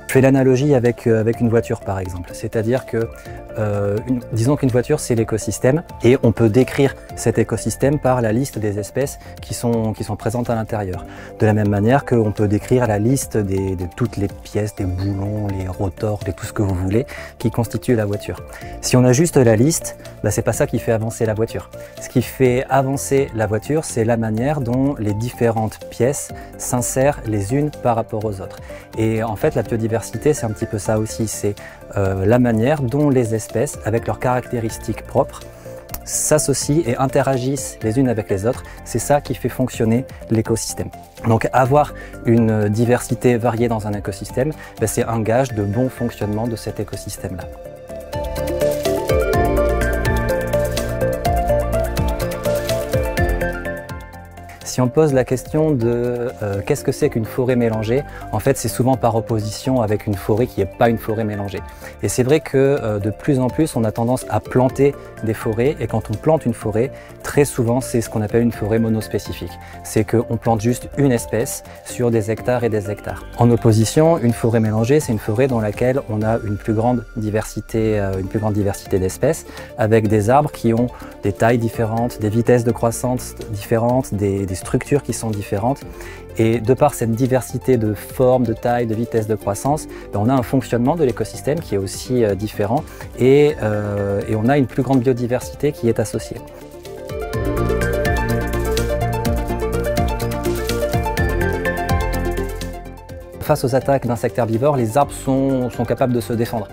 Je fais l'analogie avec une voiture par exemple, c'est-à-dire que disons qu'une voiture c'est l'écosystème et on peut décrire cet écosystème par la liste des espèces qui sont présentes à l'intérieur. De la même manière qu'on peut décrire la liste de toutes les pièces, des boulons, les rotors, tout ce que vous voulez qui constituent la voiture. Si on a juste la liste, c'est pas ça qui fait avancer la voiture. Ce qui fait avancer la voiture, c'est la manière dont les différentes pièces s'insèrent les unes par rapport aux autres. Et en fait, la biodiversité, c'est un petit peu ça aussi, c'est la manière dont les espèces, avec leurs caractéristiques propres, s'associent et interagissent les unes avec les autres. C'est ça qui fait fonctionner l'écosystème. Donc avoir une diversité variée dans un écosystème, c'est un gage de bon fonctionnement de cet écosystème-là. Si on pose la question de qu'est-ce que c'est qu'une forêt mélangée, en fait c'est souvent par opposition avec une forêt qui n'est pas une forêt mélangée. Et c'est vrai que de plus en plus on a tendance à planter des forêts, et quand on plante une forêt, très souvent c'est ce qu'on appelle une forêt monospécifique. C'est qu'on plante juste une espèce sur des hectares et des hectares. En opposition, une forêt mélangée, c'est une forêt dans laquelle on a une plus grande diversité d'espèces, avec des arbres qui ont des tailles différentes, des vitesses de croissance différentes, des structures qui sont différentes. Et de par cette diversité de formes, de tailles, de vitesse de croissance, on a un fonctionnement de l'écosystème qui est aussi différent et on a une plus grande biodiversité qui est associée. Face aux attaques d'insectes herbivores, les arbres sont capables de se défendre.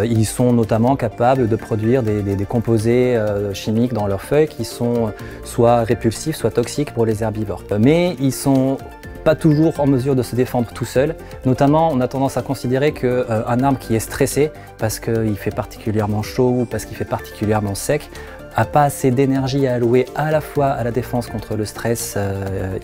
Ils sont notamment capables de produire des composés chimiques dans leurs feuilles qui sont soit répulsifs, soit toxiques pour les herbivores. Mais ils sont pas toujours en mesure de se défendre tout seul. Notamment, on a tendance à considérer qu'un arbre qui est stressé parce qu'il fait particulièrement chaud ou parce qu'il fait particulièrement sec n'a pas assez d'énergie à allouer à la fois à la défense contre le stress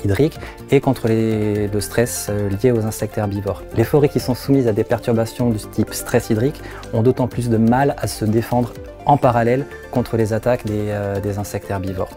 hydrique et contre le stress lié aux insectes herbivores. Les forêts qui sont soumises à des perturbations du type stress hydrique ont d'autant plus de mal à se défendre en parallèle contre les attaques des insectes herbivores.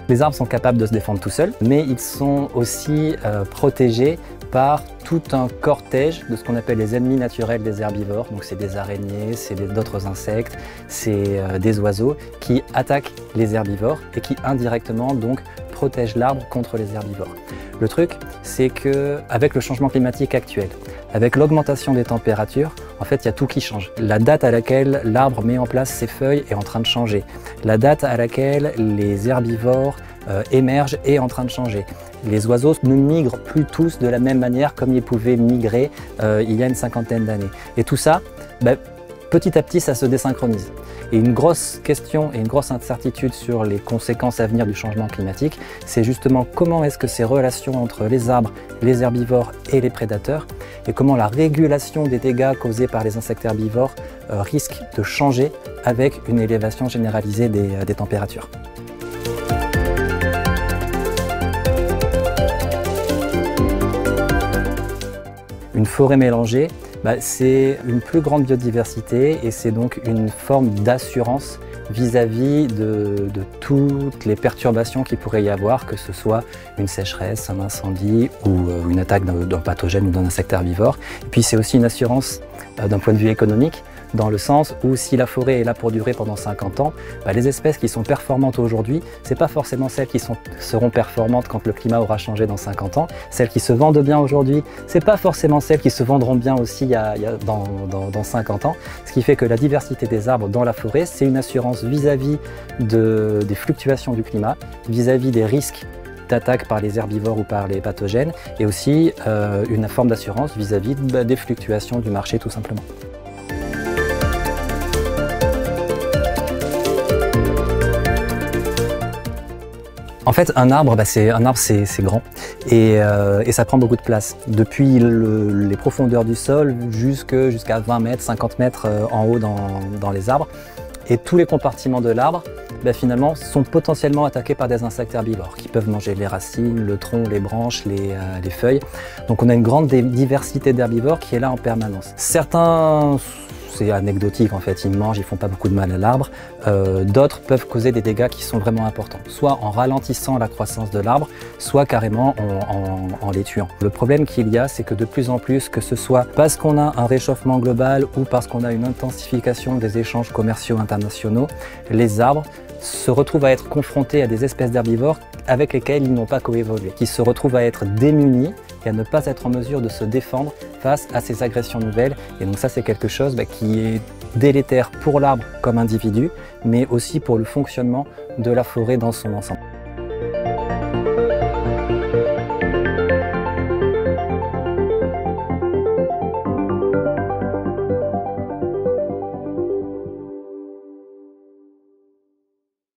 Les arbres sont capables de se défendre tout seuls, mais ils sont aussi protégés par tout un cortège de ce qu'on appelle les ennemis naturels des herbivores. Donc c'est des araignées, c'est d'autres insectes, c'est des oiseaux qui attaquent les herbivores et qui indirectement donc protègent l'arbre contre les herbivores. Le truc, c'est qu'avec le changement climatique actuel, avec l'augmentation des températures, en fait, il y a tout qui change. La date à laquelle l'arbre met en place ses feuilles est en train de changer. La date à laquelle les herbivores émergent est en train de changer. Les oiseaux ne migrent plus tous de la même manière comme ils pouvaient migrer il y a une cinquantaine d'années. Et tout ça, petit à petit, ça se désynchronise. Et une grosse question et une grosse incertitude sur les conséquences à venir du changement climatique, c'est justement comment est-ce que ces relations entre les arbres, les herbivores et les prédateurs, et comment la régulation des dégâts causés par les insectes herbivores risque de changer avec une élévation généralisée des températures. Une forêt mélangée, c'est une plus grande biodiversité et c'est donc une forme d'assurance vis-à-vis de toutes les perturbations qu'il pourrait y avoir, que ce soit une sécheresse, un incendie ou une attaque d'un pathogène ou d'un insecte herbivore. Et puis c'est aussi une assurance d'un point de vue économique, dans le sens où si la forêt est là pour durer pendant 50 ans, les espèces qui sont performantes aujourd'hui, ce n'est pas forcément celles qui seront performantes quand le climat aura changé dans 50 ans. Celles qui se vendent bien aujourd'hui, ce n'est pas forcément celles qui se vendront bien aussi dans 50 ans. Ce qui fait que la diversité des arbres dans la forêt, c'est une assurance vis-à-vis des fluctuations du climat, vis-à-vis des risques d'attaque par les herbivores ou par les pathogènes, et aussi une forme d'assurance vis-à-vis des fluctuations du marché tout simplement. En fait, un arbre, c'est grand et ça prend beaucoup de place. Depuis les profondeurs du sol jusqu'à 20 mètres, 50 mètres en haut dans les arbres. Et tous les compartiments de l'arbre, finalement, sont potentiellement attaqués par des insectes herbivores qui peuvent manger les racines, le tronc, les branches, les feuilles. Donc on a une grande diversité d'herbivores qui est là en permanence. Certains c'est anecdotique en fait, ils mangent, ils font pas beaucoup de mal à l'arbre. D'autres peuvent causer des dégâts qui sont vraiment importants, soit en ralentissant la croissance de l'arbre, soit carrément en les tuant. Le problème qu'il y a, c'est que de plus en plus, que ce soit parce qu'on a un réchauffement global ou parce qu'on a une intensification des échanges commerciaux internationaux, les arbres se retrouvent à être confrontés à des espèces d'herbivores avec lesquelles ils n'ont pas coévolué, qui se retrouvent à être démunis et à ne pas être en mesure de se défendre face à ces agressions nouvelles. Et donc ça, c'est quelque chose qui est délétère pour l'arbre comme individu, mais aussi pour le fonctionnement de la forêt dans son ensemble.